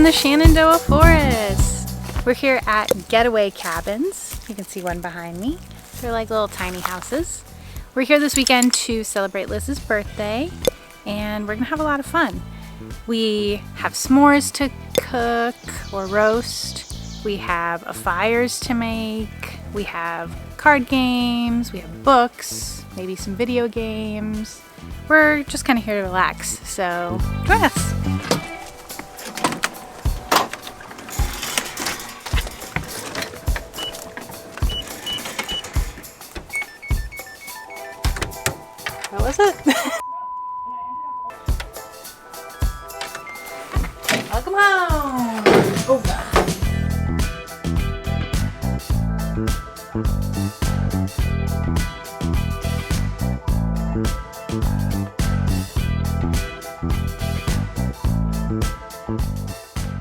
the Shenandoah Forest. We're here at Getaway cabins. You can see one behind me. They're like little tiny houses. We're here this weekend to celebrate Liz's birthday, and we're gonna have a lot of fun. We have s'mores to cook or roast. We have fires to make. We have card games. We have books, maybe some video games. We're just kind of here to relax, so join us. What was it? Welcome home! Oh God.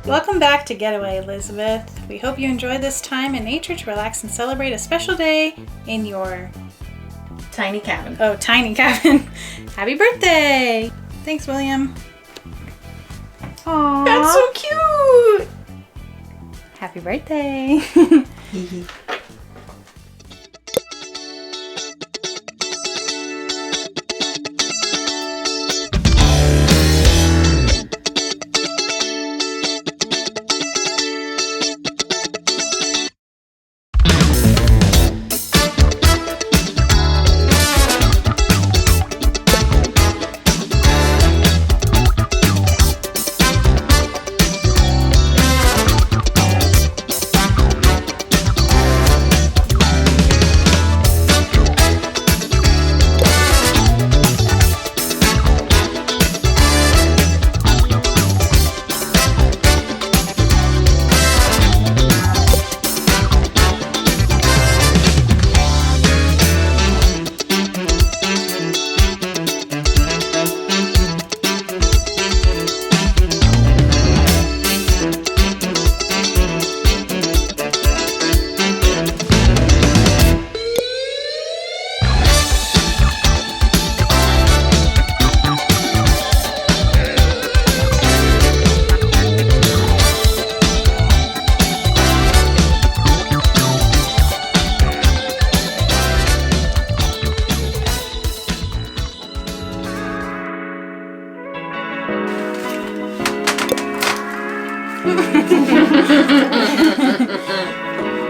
Welcome back to Getaway, Elizabeth. We hope you enjoyed this time in nature to relax and celebrate a special day in your tiny cabin. Oh, tiny cabin. Happy birthday! Thanks, William. Aww. That's so cute! Happy birthday.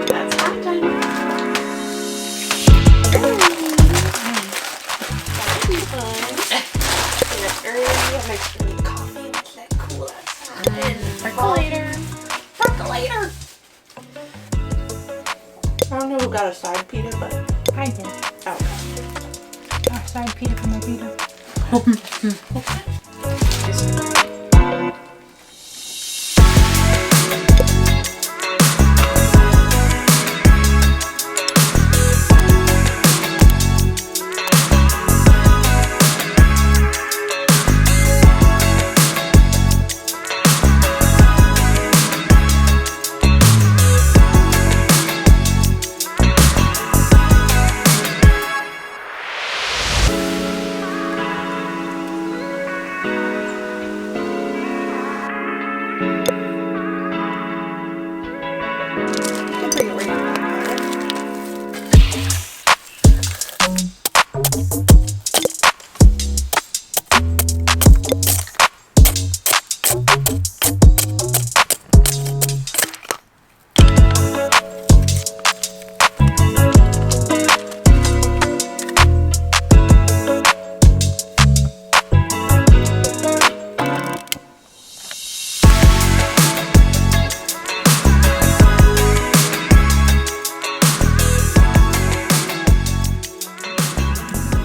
That's hot time. That'll be fun. Get up early, have my extra coffee, make that cool outside. Percolator. I don't know who got a side pita, but I did. oh. A side pita for my pita.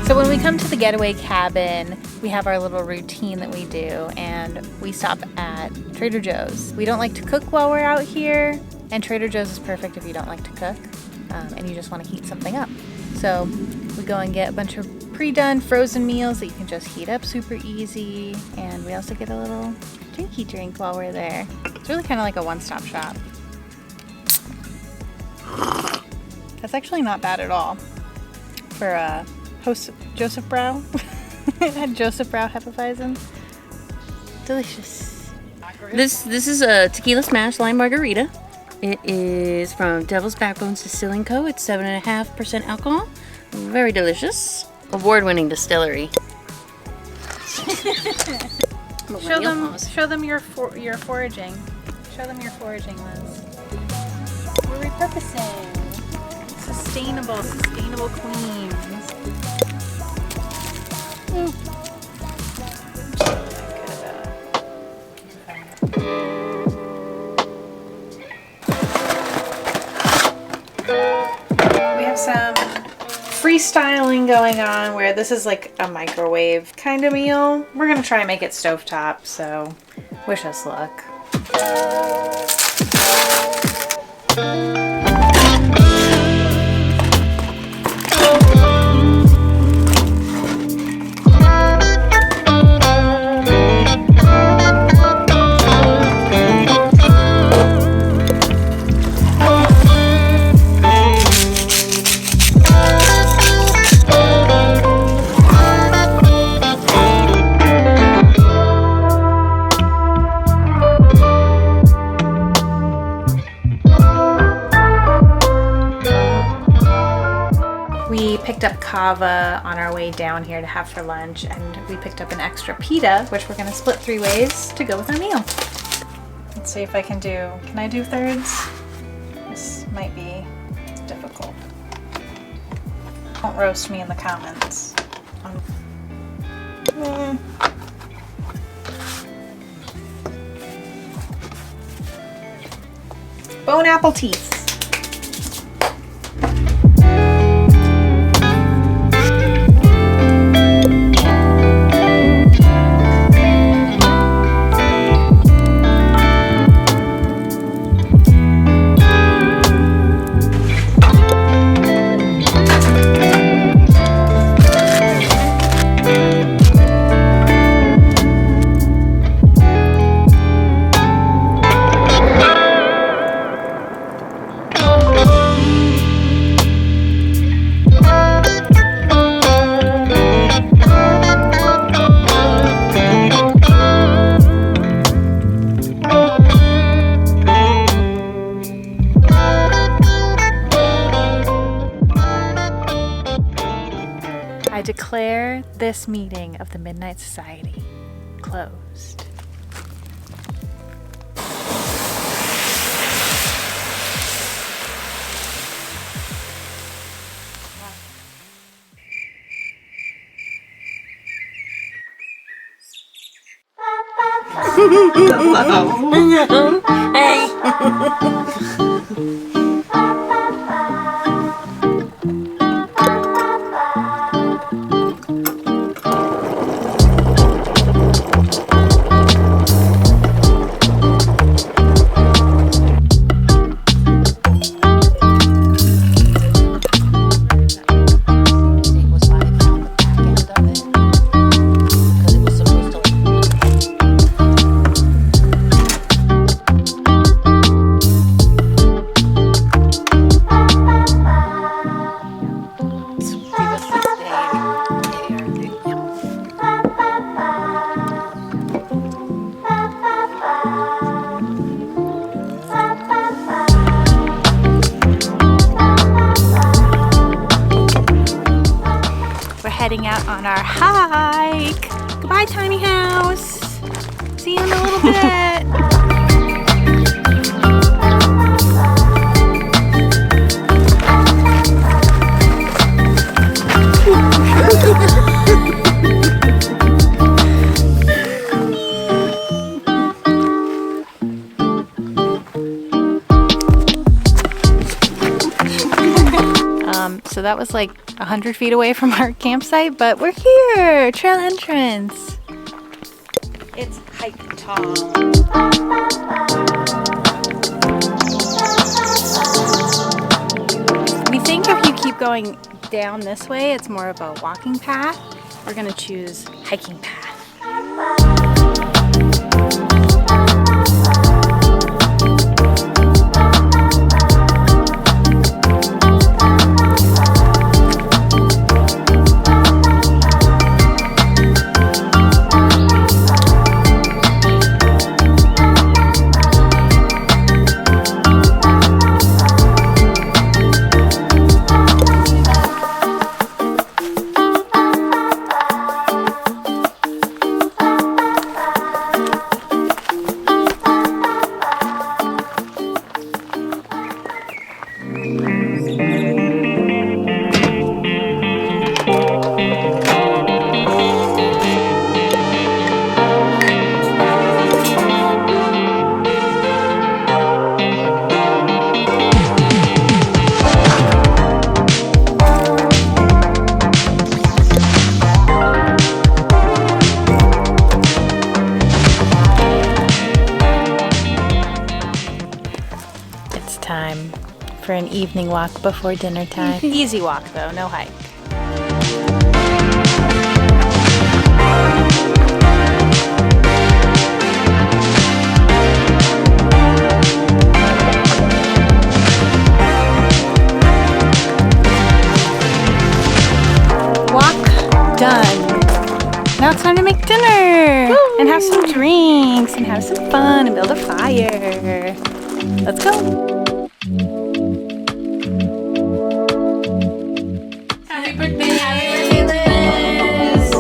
So when we come to the Getaway cabin, we have our little routine that we do, and we stop at Trader Joe's. We don't like to cook while we're out here, and Trader Joe's is perfect if you don't like to cook and you just want to heat something up. So we go and get a bunch of pre-done frozen meals that you can just heat up super easy, and we also get a little drinky drink while we're there. It's really kind of like a one-stop shop. That's actually not bad at all for Joseph Brau. I had Joseph Brau Hefeweizen. Delicious. This is a tequila smash lime margarita. It is from Devil's Backbones Distilling Co. It's 7.5% alcohol. Very delicious. Award-winning distillery. Show them your foraging. Show them your foraging, Liz. We're repurposing. Sustainable queens. We have some freestyling going on where this is like a microwave kind of meal. We're gonna try and make it stovetop, so wish us luck. Up kava on our way down here to have for lunch, and we picked up an extra pita, which we're going to split 3 ways to go with our meal. Let's see if I can I do thirds? This might be difficult. Don't roast me in the comments. Bone apple teeth. I declare this meeting of the Midnight Society closed. Heading out on our hike. Goodbye, tiny house. See you in a little bit. So that was like 100 feet away from our campsite, but we're here, trail entrance. It's hike time. We think if you keep going down this way, it's more of a walking path. We're gonna choose hiking path. evening walk before dinner time. Easy walk though, no hike. Walk done. Now it's time to make dinner. Woo! And have some drinks and have some fun and build a fire. Let's go. Happy birthday, Liz!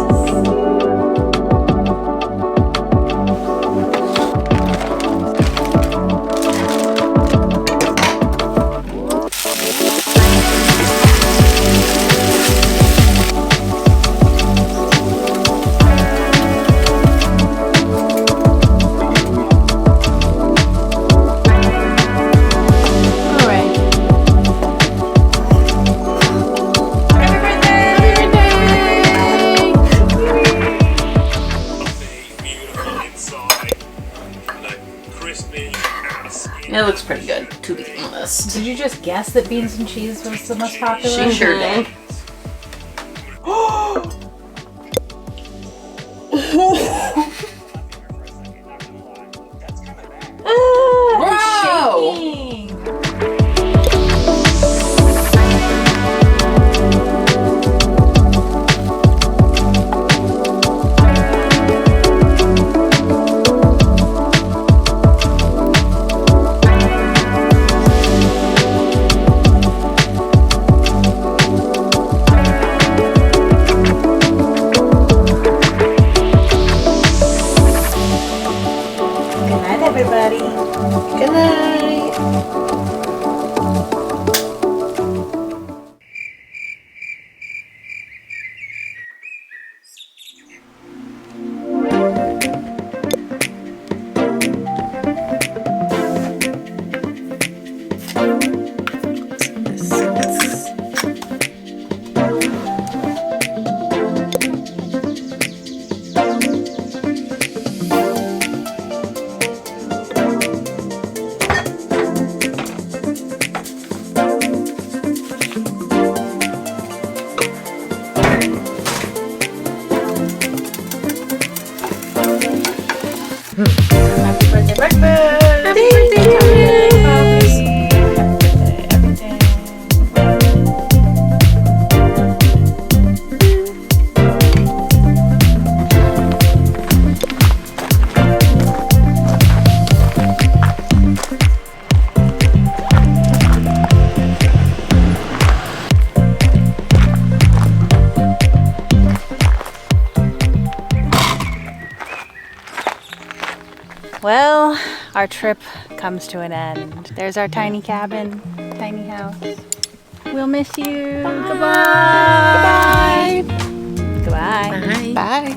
It looks pretty good, to be honest. Did you just guess that beans and cheese was the most popular? She sure did. Wow! Everybody. Good night. Happy birthday breakfast! Happy birthday, Well, our trip comes to an end. There's our tiny cabin, tiny house. We'll miss you. Bye. Goodbye. Bye. Bye.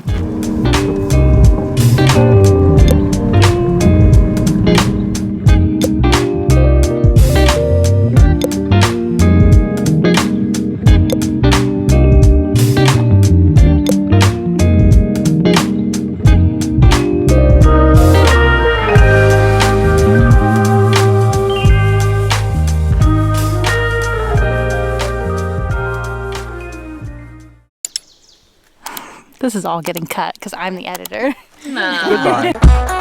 This is all getting cut because I'm the editor. No. Goodbye.